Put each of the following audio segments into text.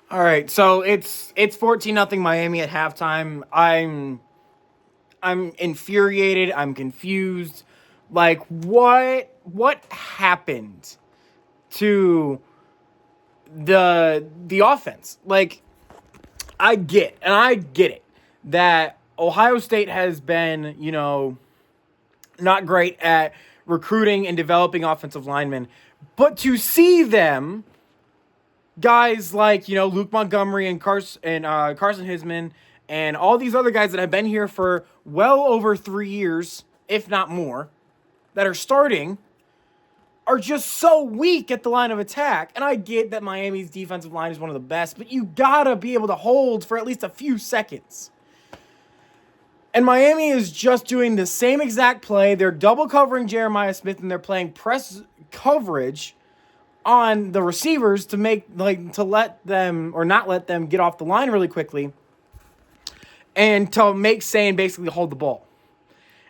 All right, so it's 14-0 Miami at halftime. I'm infuriated. I'm confused. Like what happened to the offense? Like I get it that Ohio State has been, not great at recruiting and developing offensive linemen, but to see them guys like Luke Montgomery and Carson Hisman and all these other guys that have been here for well over 3 years, if not more, that are starting, are just so weak at the line of attack. And I get that Miami's defensive line is one of the best, but you gotta be able to hold for at least a few seconds. And Miami is just doing the same exact play. They're double covering Jeremiah Smith and they're playing press coverage on the receivers to let them or not let them get off the line really quickly and to make Sayin basically hold the ball.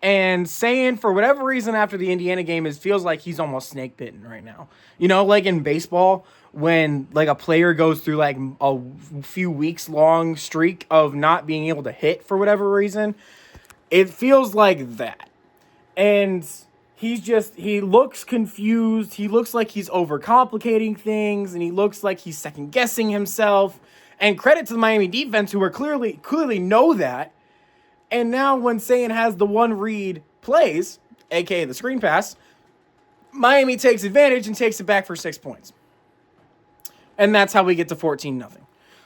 And Sayin, for whatever reason, after the Indiana game, feels like he's almost snake bitten right now. Like in baseball, when like a player goes through like a few weeks long streak of not being able to hit for whatever reason, it feels like that. And he looks confused. He looks like he's overcomplicating things, and he looks like he's second guessing himself. And credit to the Miami defense, who are clearly know that. And now when Sayin has the one read plays, aka the screen pass, Miami takes advantage and takes it back for 6 points. And that's how we get to 14-0.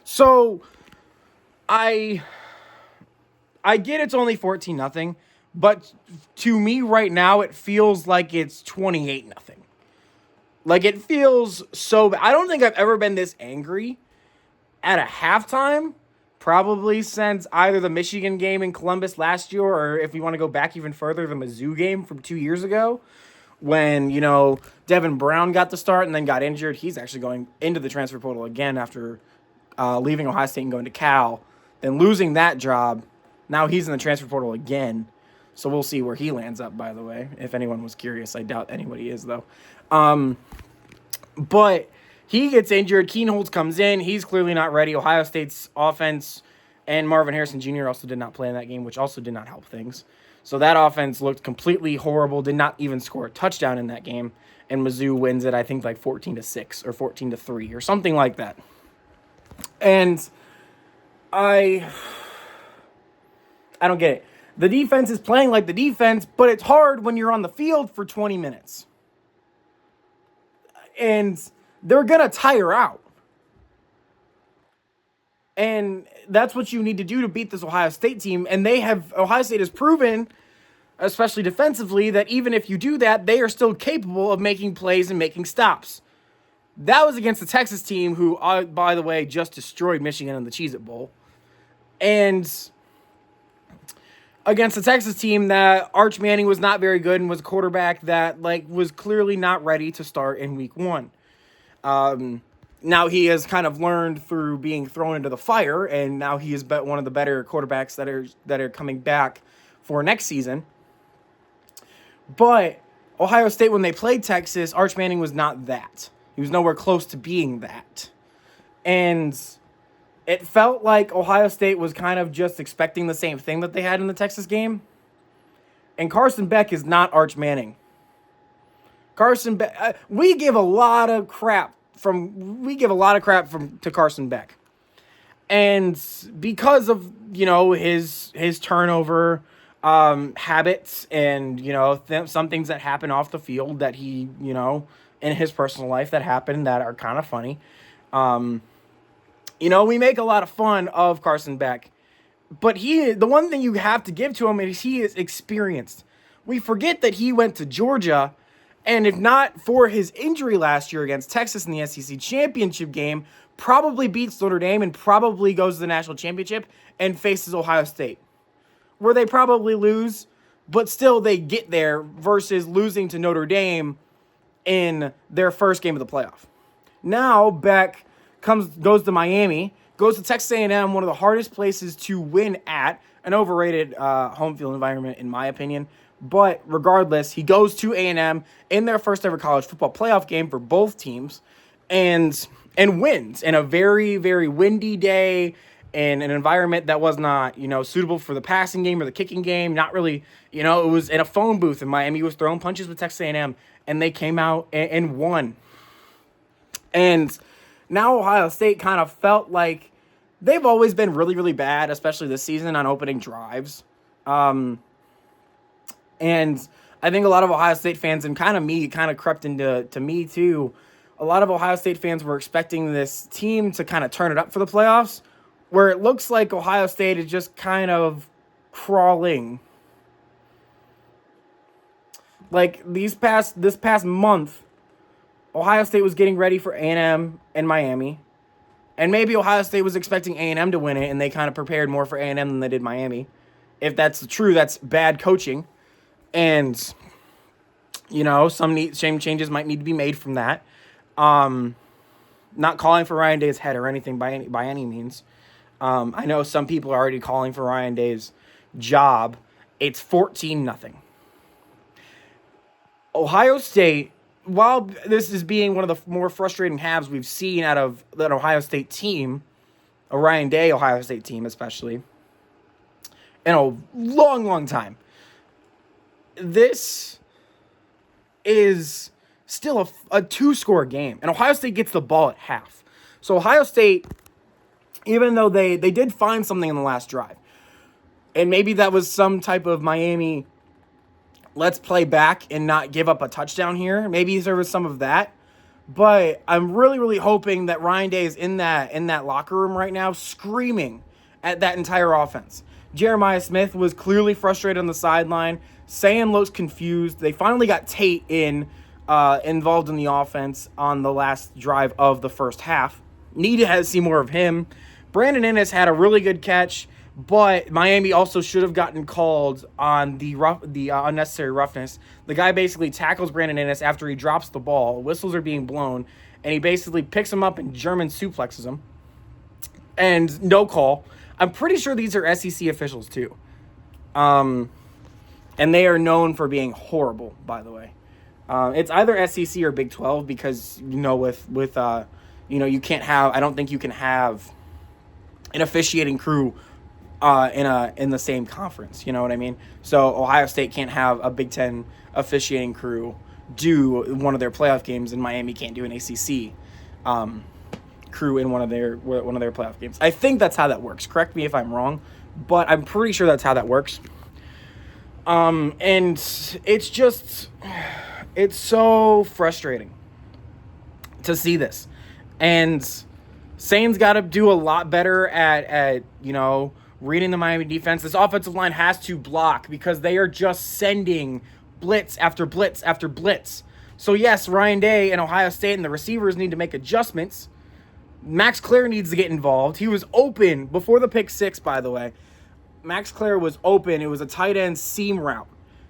So I get it's only 14-0, but to me right now it feels like it's 28-0. Like it feels so bad. I don't think I've ever been this angry at a halftime, probably since either the Michigan game in Columbus last year, or if we want to go back even further, the Mizzou game from 2 years ago, when, Devin Brown got the start and then got injured. He's actually going into the transfer portal again after leaving Ohio State and going to Cal, then losing that job. Now he's in the transfer portal again. So we'll see where he lands up, by the way, if anyone was curious. I doubt anybody is, though. But he gets injured. Keenholz comes in. He's clearly not ready. Ohio State's offense and Marvin Harrison Jr. also did not play in that game, which also did not help things. So that offense looked completely horrible, did not even score a touchdown in that game. And Mizzou wins it, I think, like 14-6 or 14-3 or something like that. And I don't get it. The defense is playing like the defense, but it's hard when you're on the field for 20 minutes. And they're going to tire out. And that's what you need to do to beat this Ohio State team. And Ohio State has proven, especially defensively, that even if you do that, they are still capable of making plays and making stops. That was against the Texas team, who, by the way, just destroyed Michigan in the Cheez-It Bowl. And against the Texas team that Arch Manning was not very good and was a quarterback that was clearly not ready to start in week 1. Now he has kind of learned through being thrown into the fire, and now he is one of the better quarterbacks that are coming back for next season. But Ohio State, when they played Texas, Arch Manning was not that. He was nowhere close to being that. And it felt like Ohio State was kind of just expecting the same thing that they had in the Texas game. And Carson Beck is not Arch Manning. Carson Beck, we give a lot of crap to Carson Beck. And because of, his turnover habits and, some things that happen off the field that he, in his personal life that happen that are kind of funny. We make a lot of fun of Carson Beck, but the one thing you have to give to him is he is experienced. We forget that he went to Georgia, and if not for his injury last year against Texas in the SEC championship game, probably beats Notre Dame and probably goes to the national championship and faces Ohio State, where they probably lose, but still they get there versus losing to Notre Dame in their first game of the playoff. Now Beck goes to Miami, goes to Texas A&M, one of the hardest places to win at, an overrated home field environment in my opinion. But regardless, he goes to A&M in their first ever college football playoff game for both teams. And and wins in a very, very windy day in an environment that was not, suitable for the passing game or the kicking game. Not really, it was in a phone booth, and Miami was throwing punches with Texas A&M, and they came out and won. And now Ohio State kind of felt like they've always been really, really bad, especially this season, on opening drives. And I think a lot of Ohio State fans, and kind of crept into me too, a lot of Ohio State fans were expecting this team to kind of turn it up for the playoffs, where it looks like Ohio State is just kind of crawling. Like this past month, Ohio State was getting ready for A&M and Miami. And maybe Ohio State was expecting A&M to win it, and they kind of prepared more for A&M than they did Miami. If that's true, that's bad coaching. And, some changes might need to be made from that. Not calling for Ryan Day's head or anything by any means. I know some people are already calling for Ryan Day's job. It's 14-0. Ohio State, while this is being one of the more frustrating halves we've seen out of that Ohio State team, a Ryan Day Ohio State team especially, in a long, long time, this is still a two-score game, and Ohio State gets the ball at half. So Ohio State, even though they did find something in the last drive, and maybe that was some type of Miami, let's play back and not give up a touchdown here. Maybe there was some of that. But I'm really, really hoping that Ryan Day is in that locker room right now screaming at that entire offense. Jeremiah Smith was clearly frustrated on the sideline. Sayin looks confused. They finally got Tate involved in the offense on the last drive of the first half. Need to see more of him. Brandon Inniss had a really good catch, but Miami also should have gotten called on the unnecessary roughness. The guy basically tackles Brandon Inniss after he drops the ball. Whistles are being blown, and he basically picks him up and German suplexes him. And no call. I'm pretty sure these are SEC officials too. And they are known for being horrible, by the way. It's either SEC or Big 12 because, you can't have, I don't think you can have an officiating crew in the same conference, you know what I mean? So Ohio State can't have a Big Ten officiating crew do one of their playoff games, and Miami can't do an ACC crew in one of their playoff games. I think that's how that works. Correct me if I'm wrong, but I'm pretty sure that's how that works. And it's so frustrating to see this, and Sayin's got to do a lot better at reading the Miami defense. This offensive line has to block because they are just sending blitz after blitz after blitz. So yes, Ryan Day and Ohio State and the receivers need to make adjustments. Max Clare needs to get involved. He was open before the pick six, by the way. Max Clare was open. It was a tight end seam route.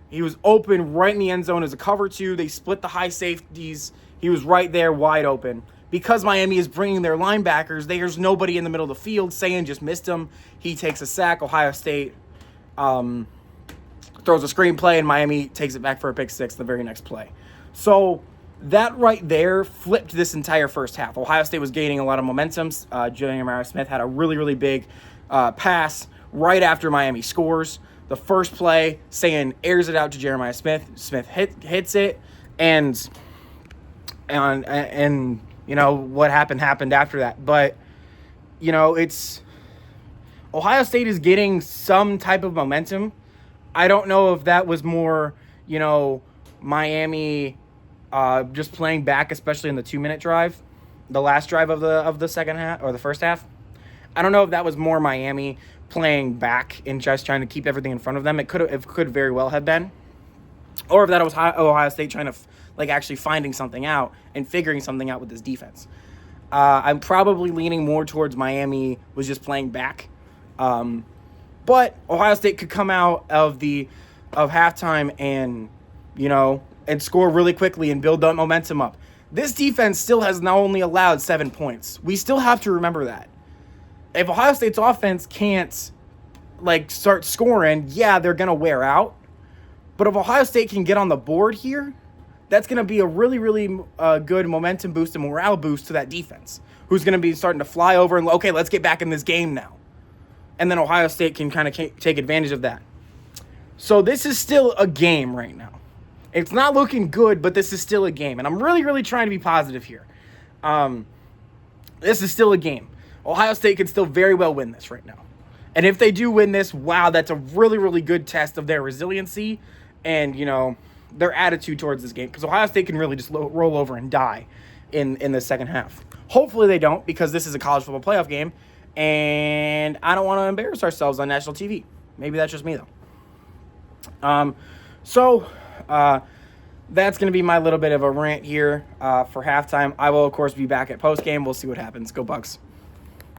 He was open right in the end zone as a cover two. They split the high safeties. He was right there wide open. Because Miami is bringing their linebackers, there's nobody in the middle of the field. Sayin just missed him. He takes a sack. Ohio State throws a screenplay, and Miami takes it back for a pick six the very next play. So that right there flipped this entire first half. Ohio State was gaining a lot of momentum. Jeremiah Smith had a really, really big pass right after Miami scores. The first play, Sayin airs it out to Jeremiah Smith. Smith hits it, and what happened after that. But, it's Ohio State is getting some type of momentum. I don't know if that was more, Miami just playing back, especially in the 2-minute drive, the last drive of the second half or the first half. I don't know if that was more Miami playing back and just trying to keep everything in front of them. It could very well have been. Or if that was Ohio State trying to actually finding something out and figuring something out with this defense. I'm probably leaning more towards Miami was just playing back. But Ohio State could come out of halftime and score really quickly and build that momentum up. This defense still has not only allowed 7 points. We still have to remember that. If Ohio State's offense can't start scoring, yeah, they're going to wear out. But if Ohio State can get on the board here, that's going to be a really, really good momentum boost and morale boost to that defense, who's going to be starting to fly over and, okay, let's get back in this game now. And then Ohio State can kind of take advantage of that. So this is still a game right now. It's not looking good, but this is still a game. And I'm really, really trying to be positive here. This is still a game. Ohio State could still very well win this right now. And if they do win this, wow, that's a really, really good test of their resiliency and, their attitude towards this game. Because Ohio State can really just roll over and die in the second half. Hopefully they don't, because this is a college football playoff game. And I don't want to embarrass ourselves on national TV. Maybe that's just me, though. So that's going to be my little bit of a rant here for halftime. I will, of course, be back at postgame. We'll see what happens. Go Bucks.